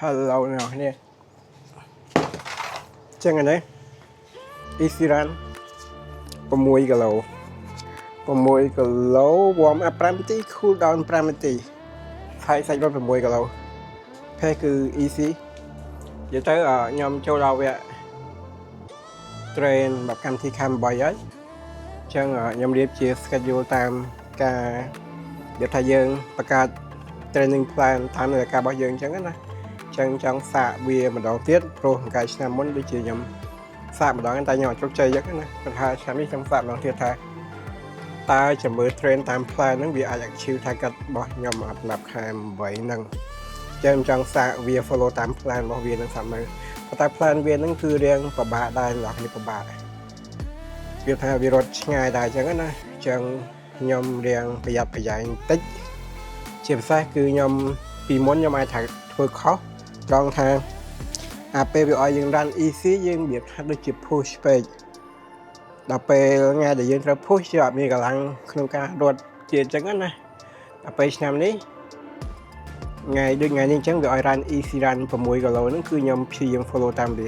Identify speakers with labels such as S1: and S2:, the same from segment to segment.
S1: Hello nào nè chân anh đấy Isiran 6 គីឡូwarm up 5 នាទី cool down 5 នាទីហើយសាច់រត់6 គីឡូផេសគឺ easy និយាយទៅខ្ញុំចូលដល់វគ្គ train แบบកម្មវិធី Camp 8ហើយអញ្ចឹងខ្ញុំរៀបជា schedule តាមការនិយាយថាយើងបង្កើត training plan តាមរយៈការរបស់យើងអញ្ចឹងណាចឹងចង់សាកវាម្ដងទៀតព្រោះកាលឆ្នាំមុនដូចជាខ្ញុំសាកម្ដងតែខ្ញុំអត់ជោគជ័យចឹងណាប៉ុន្តែឆ្នាំនេះខ្ញុំសាកម្ដងទៀតថាតើចាំមើល train តាម plan ហ្នឹងវាអាច achieve target របស់ខ្ញុំអត់ដល់ខែ8ហ្នឹងចឹងចង់សាកវា follow តាម plan របស់វានឹងសាកមើលប៉ុន្តែ plan វាហ្នឹងគឺរៀងពិបាកដែរអ្នកនេះពិបាកវាថាវារត់ឆ្ងាយដែរចឹងណាចឹងខ្ញុំរៀងប្រយ័ត្នប្រយែងបន្តិចជាពិសេសគឺខ្ញុំពីមុនខ្ញុំអាចធ្វើខុសត្រង់ថាពេលវាឲ្យយើង run easy យើងវាថាដូចជា push ពេកដល់ពេលថ្ងៃដែលយើងត្រូវ push យើងអត់មានកម្លាំងក្នុងការរត់ជាអញ្ចឹងណាដល់ពេលឆ្នាំនេះថ្ងៃដូចថ្ងៃនេះអញ្ចឹងវាឲ្យ run easy run 6 គីឡូហ្នឹងគឺខ្ញុំព្យាយាម follow តាមវា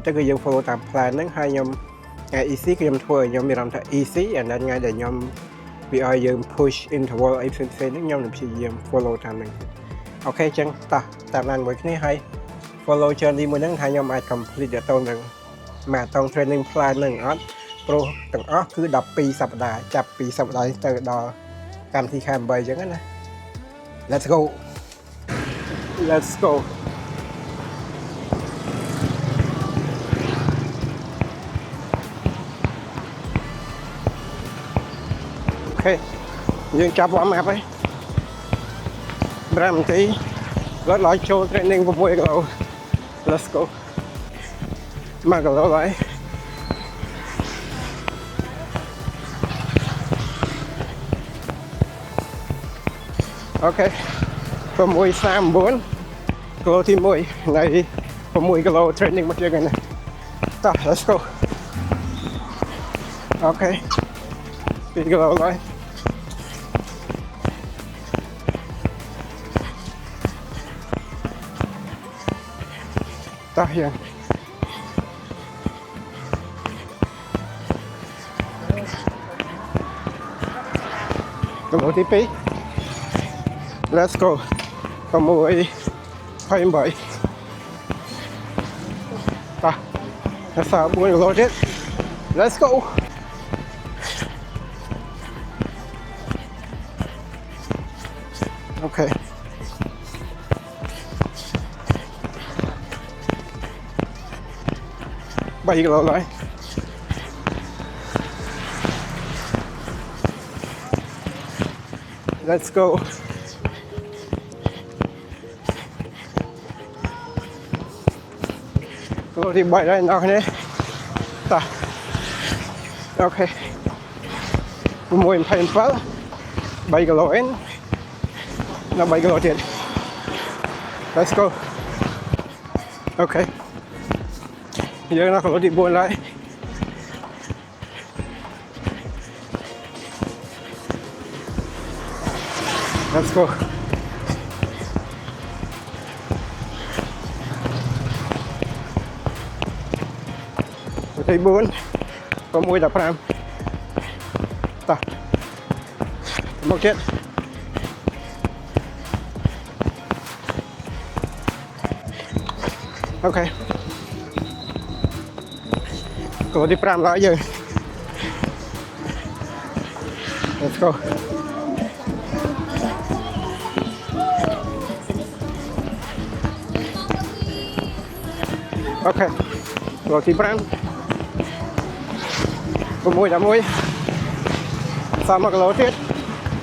S1: តែគឺយើង follow តាម plan ហ្នឹងហើយខ្ញុំថ្ងៃ easy គឺខ្ញុំធ្វើឲ្យខ្ញុំមានអារម្មណ៍ថា easy and then ថ្ងៃដែលខ្ញុំវាឲ្យយើង push interval អីផ្សេងៗហ្នឹងខ្ញុំនឹងព្យាយាម follow តាមហ្នឹងអូខេអញ្ចឹងតោះតាមឡានមួយគ្នាហើយ follow journey មួយហ្នឹងថាខ្ញុំអាច complete ទៅនឹងម៉ាតង training plan ហ្នឹងអត់ព្រោះទាំងអស់គឺ12សប្តាហ៍ចាប់ពីសប្តាហ៍នេះទៅដល់កម្មវិធី Camp 8អញ្ចឹងណា Let's goអូខេយើងចាប់ warm up ហើយ5 នាទីរត់ឡើងចូល training 6 គីឡូ Let's go 1 គីឡូហើយអូខេ6:39គីឡូទី1នៃ6 គីឡូ training មកយើងណាតោះ Let's go អូខេ2 គីឡូហើយតោះយើងគីឡូទី2 Let's go 6:28តោះដល់4 គីឡូទៀត Let's go អូខេ3 គីឡូហើយLet's go គីឡូទី3ហើយអ្នកនេះតោះអូខេ6:27 3 គីឡូអិនដល់3 គីឡូទៀត Let's go អូខេយើងដល់គីឡូទី4ហើយLet's go ទី4 6:15តោះមកទៀតអូខេគីឡូទី5ហើយយើង Let's go អូខេគីឡូទី5 6:11សាមគីឡូទៀត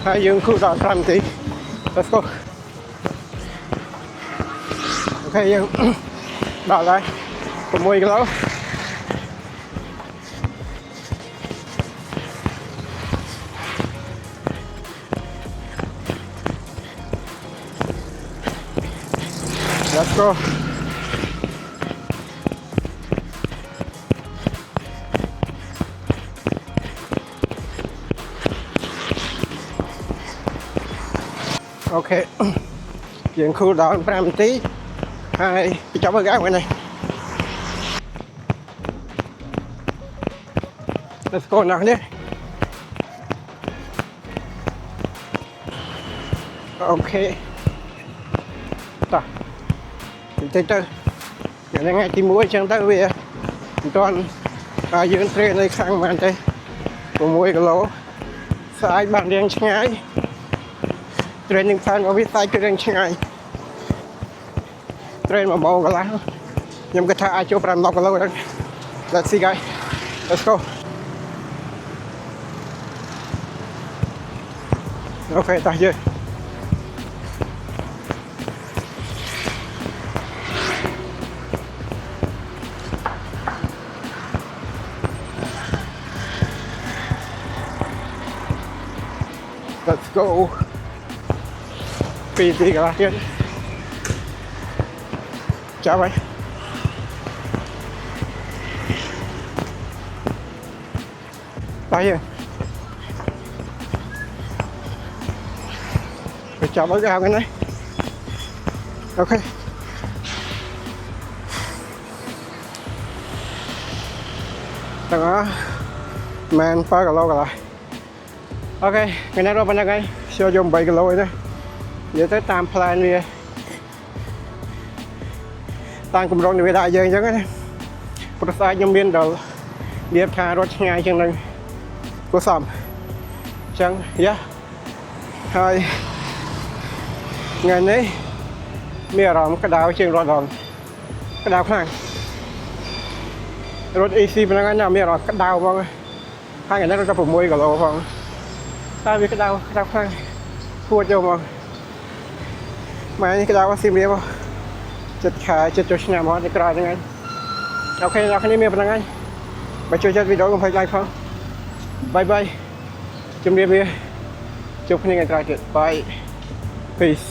S1: ហើយយើងគូដល់5 នាទី Let's go អូខេយើងដល់ហើយ6 គីឡូLet's go អូខេយើង cool down 5 នាទី hai cho bớt gạo cái này let's go nào nhé ok ta từ từ ngày ngày tìm muối chẳng tới về toàn dương tre này sang màn đây của muối cái lỗ sai bàn đèn chẳng ai tre những fan mà biết sai cái đèn chẳng ai tre mà màu cái lá nhưng cái thà chỗ làm lọc cái lỗ đó let's see guys let's go ok ta chưa let's go phi gì cả tiên chào mày tay rồi phải chào bớt gạo cái này ok đó man phá cả lâu cả lại ok cái này rồi bên đây cho dùng 7 kg rồi đó giờ tới tam plan đi tăng cùng rong đi đại dương chứ cái process nhâm biên đầu điệp thà rồi ngay chân này có sầm chân yeah hai ngày này mía rong cái đào trên rồi rong cái đào này rồi AC bên đây nào mía rong cái đào vâng hai ngày nay nó phục môi cả lỗ vâng ta biết cái đào này thua cho mà cái đào có sim đi không chật khá chật cho nhà món để cài cho anh ok là cái này mía bên đây bà chơi video không phải like không bye bye chụp đi bia chụp cái này cài bye peace